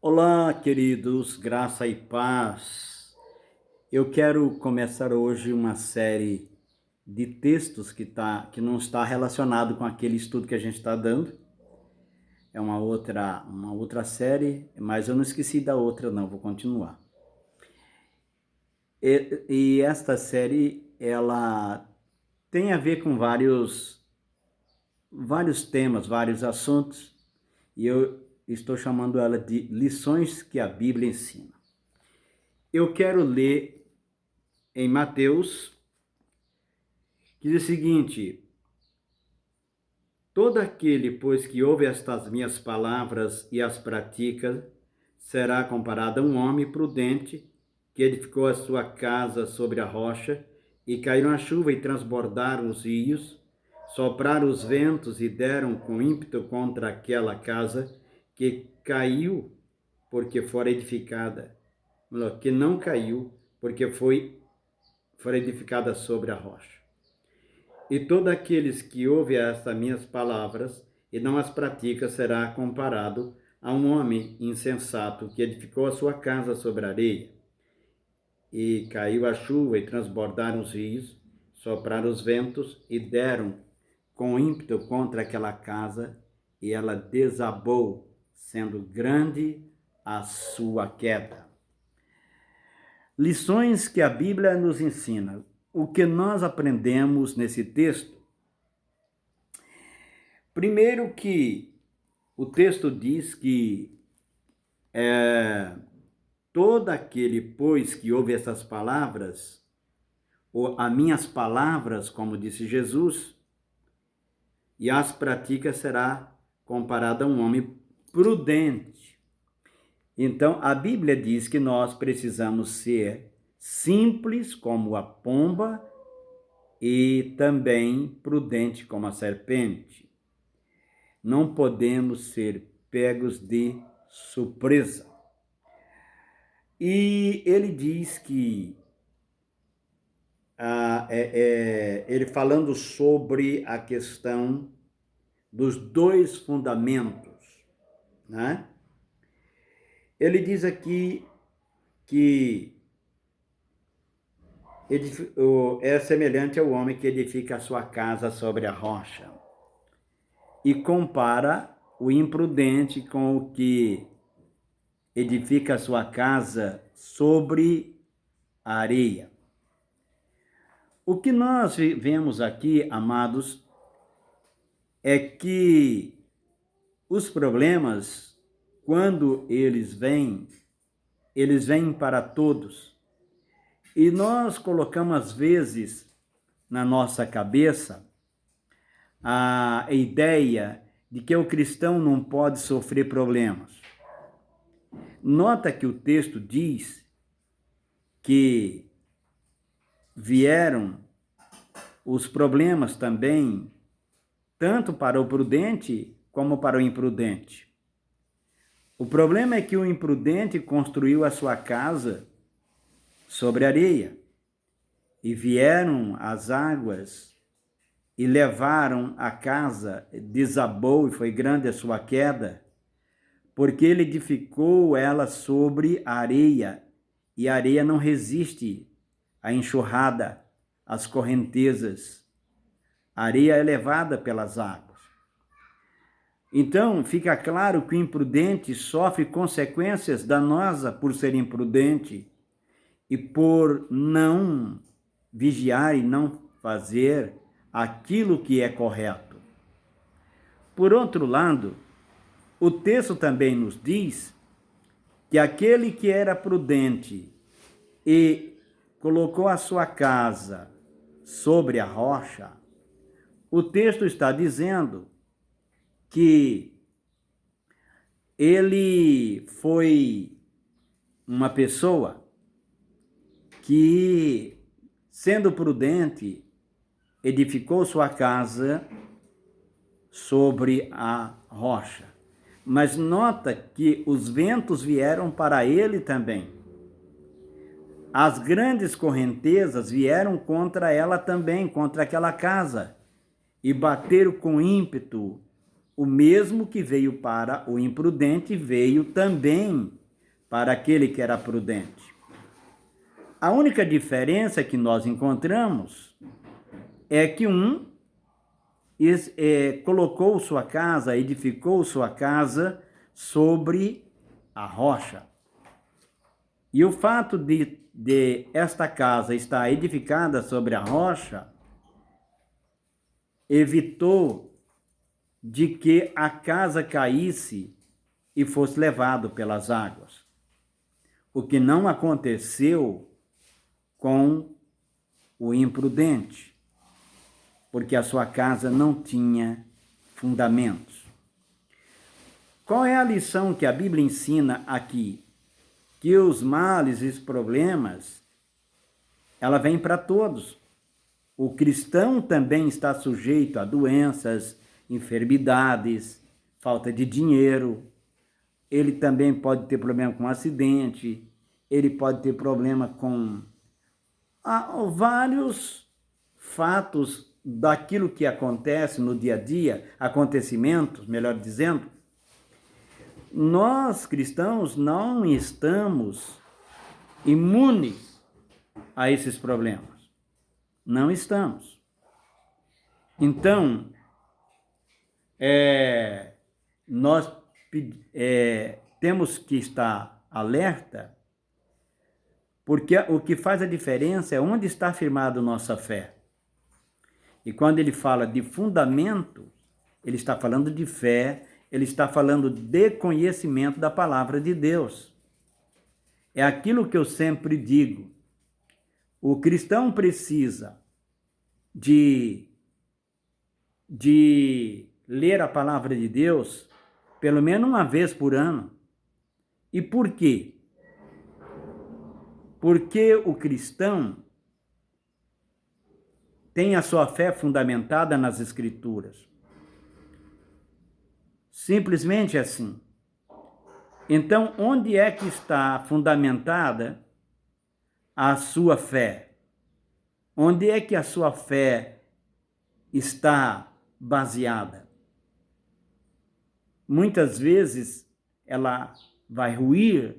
Olá, queridos, graça e paz. Eu quero começar hoje uma série de textos que não está relacionado com aquele estudo que a gente está dando. É uma outra série, mas eu não esqueci da outra, não, vou continuar. E esta série, ela tem a ver com vários temas, vários assuntos, e eu estou chamando ela de lições que a Bíblia ensina. Eu quero ler em Mateus, que diz o seguinte: todo aquele, pois, que ouve estas minhas palavras e as pratica, será comparado a um homem prudente que edificou a sua casa sobre a rocha, e caíram a chuva e transbordaram os rios, sopraram os ventos e deram com ímpeto contra aquela casa, que caiu porque fora edificada, que não caiu porque foi edificada sobre a rocha. E todos aqueles que ouvem estas minhas palavras e não as praticam será comparado a um homem insensato que edificou a sua casa sobre a areia. E caiu a chuva e transbordaram os rios, sopraram os ventos e deram com ímpeto contra aquela casa, e ela desabou, sendo grande a sua queda. Lições que a Bíblia nos ensina. O que nós aprendemos nesse texto? Primeiro que o texto diz que todo aquele, pois, que ouve essas palavras, ou as minhas palavras, como disse Jesus, e as pratica, será comparado a um homem prudente. Então, a Bíblia diz que nós precisamos ser simples como a pomba e também prudente como a serpente. Não podemos ser pegos de surpresa. E ele diz que, ele falando sobre a questão dos dois fundamentos, né? Ele diz aqui que é semelhante ao homem que edifica a sua casa sobre a rocha, e compara o imprudente com o que edifica a sua casa sobre a areia. O que nós vemos aqui, amados, é que os problemas, quando eles vêm para todos. E nós colocamos, às vezes, na nossa cabeça a ideia de que o cristão não pode sofrer problemas. Nota que o texto diz que vieram os problemas também, tanto para o prudente como para o imprudente. O problema é que o imprudente construiu a sua casa sobre areia, e vieram as águas e levaram a casa, desabou e foi grande a sua queda, porque ele edificou ela sobre a areia, e a areia não resiste à enxurrada, às correntezas. A areia é levada pelas águas. Então, fica claro que o imprudente sofre consequências danosas por ser imprudente e por não vigiar e não fazer aquilo que é correto. Por outro lado, o texto também nos diz que aquele que era prudente e colocou a sua casa sobre a rocha, o texto está dizendo que ele foi uma pessoa que, sendo prudente, edificou sua casa sobre a rocha. Mas nota que os ventos vieram para ele também. As grandes correntezas vieram contra ela também, contra aquela casa, e bateram com ímpeto o mesmo que veio para o imprudente veio também para aquele que era prudente. A única diferença que nós encontramos é que um colocou sua casa, edificou sua casa sobre a rocha. E o fato de esta casa estar edificada sobre a rocha evitou de que a casa caísse e fosse levado pelas águas. O que não aconteceu com o imprudente, porque a sua casa não tinha fundamentos. Qual é a lição que a Bíblia ensina aqui? Que os males e os problemas, ela vem para todos. O cristão também está sujeito a doenças, enfermidades, falta de dinheiro. Ele também pode ter problema com acidente, ele pode ter problema com vários fatos daquilo que acontece no dia a dia, acontecimentos, melhor dizendo. Nós, cristãos, não estamos imunes a esses problemas. Não estamos. Então, nós temos que estar alerta, porque o que faz a diferença é onde está firmada nossa fé. E quando ele fala de fundamento, ele está falando de fé, ele está falando de conhecimento da palavra de Deus. É aquilo que eu sempre digo. O cristão precisa de ler a palavra de Deus pelo menos uma vez por ano. E por quê? Porque o cristão tem a sua fé fundamentada nas Escrituras. Simplesmente assim. Então, onde é que está fundamentada a sua fé? Onde é que a sua fé está baseada? Muitas vezes ela vai ruir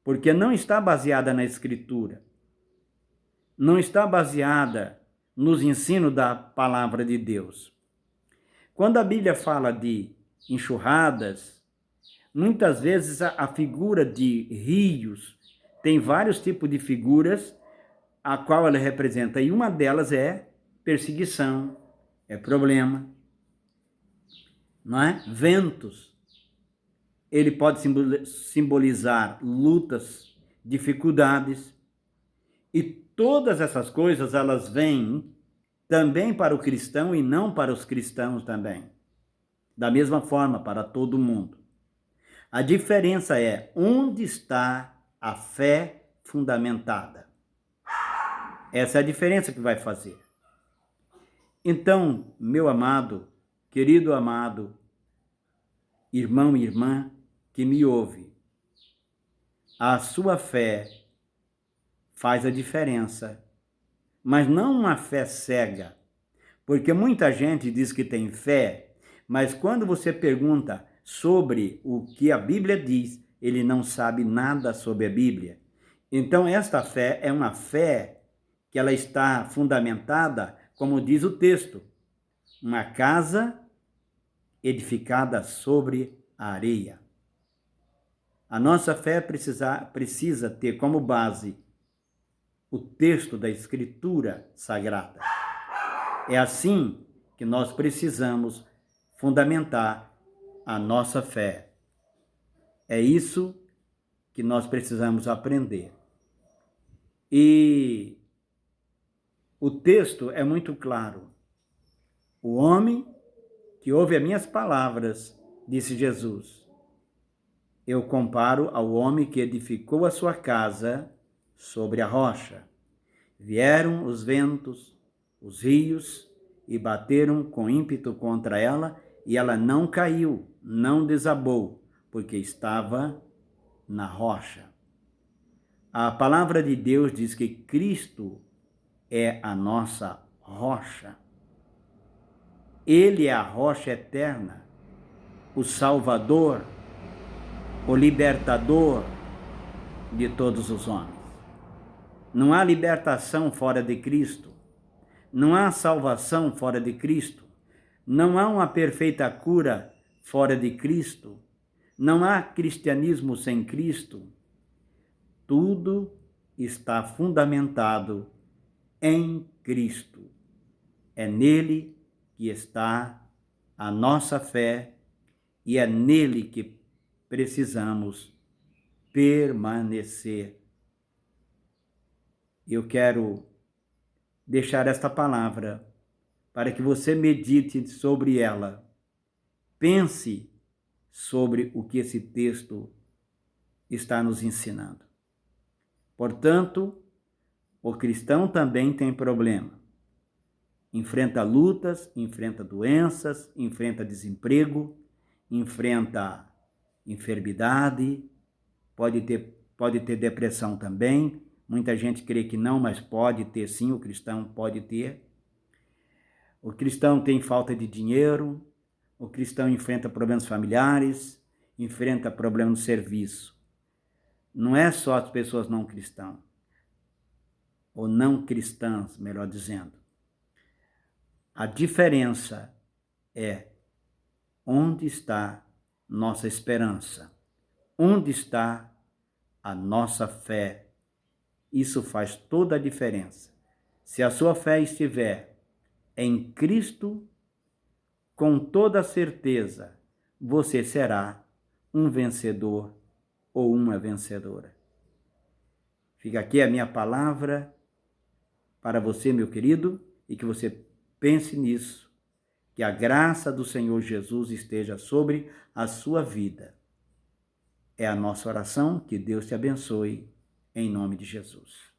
porque não está baseada na Escritura. Não está baseada nos ensinos da palavra de Deus. Quando a Bíblia fala de enxurradas, muitas vezes a figura de rios tem vários tipos de figuras a qual ela representa, e uma delas é perseguição, é problema, não é? Ventos, ele pode simbolizar lutas, dificuldades, e todas essas coisas elas vêm também para o cristão e não para os cristãos também. Da mesma forma, para todo mundo. A diferença é onde está a fé fundamentada. Essa é a diferença que vai fazer. Então, meu amado, querido amado, irmão e irmã que me ouve, a sua fé faz a diferença, mas não uma fé cega, porque muita gente diz que tem fé, mas quando você pergunta sobre o que a Bíblia diz, ele não sabe nada sobre a Bíblia. Então, esta fé é uma fé que ela está fundamentada, como diz o texto, uma casa edificada sobre a areia. A nossa fé precisa ter como base o texto da Escritura Sagrada. É assim que nós precisamos fundamentar a nossa fé. É isso que nós precisamos aprender. E o texto é muito claro. O homem que ouve as minhas palavras, disse Jesus, eu comparo ao homem que edificou a sua casa sobre a rocha. Vieram os ventos, os rios, e bateram com ímpeto contra ela, e ela não caiu, não desabou, porque estava na rocha. A palavra de Deus diz que Cristo é a nossa rocha. Ele é a rocha eterna, o Salvador, o libertador de todos os homens. Não há libertação fora de Cristo. Não há salvação fora de Cristo. Não há uma perfeita cura fora de Cristo. Não há cristianismo sem Cristo. Tudo está fundamentado em Cristo. É nele que está a nossa fé e é nele que precisamos permanecer. Eu quero deixar esta palavra para que você medite sobre ela. Pense sobre o que esse texto está nos ensinando. Portanto, o cristão também tem problema. Enfrenta lutas, enfrenta doenças, enfrenta desemprego, enfrenta enfermidade, pode ter depressão também. Muita gente crê que não, mas pode ter sim, o cristão pode ter. O cristão tem falta de dinheiro, o cristão enfrenta problemas familiares, enfrenta problemas no serviço. Não é só as pessoas não cristãs, ou não cristãs, melhor dizendo. A diferença é onde está nossa esperança, onde está a nossa fé. Isso faz toda a diferença. Se a sua fé estiver em Cristo, com toda certeza, você será um vencedor ou uma vencedora. Fica aqui a minha palavra para você, meu querido, e que você pense nisso, que a graça do Senhor Jesus esteja sobre a sua vida. É a nossa oração, que Deus te abençoe, em nome de Jesus.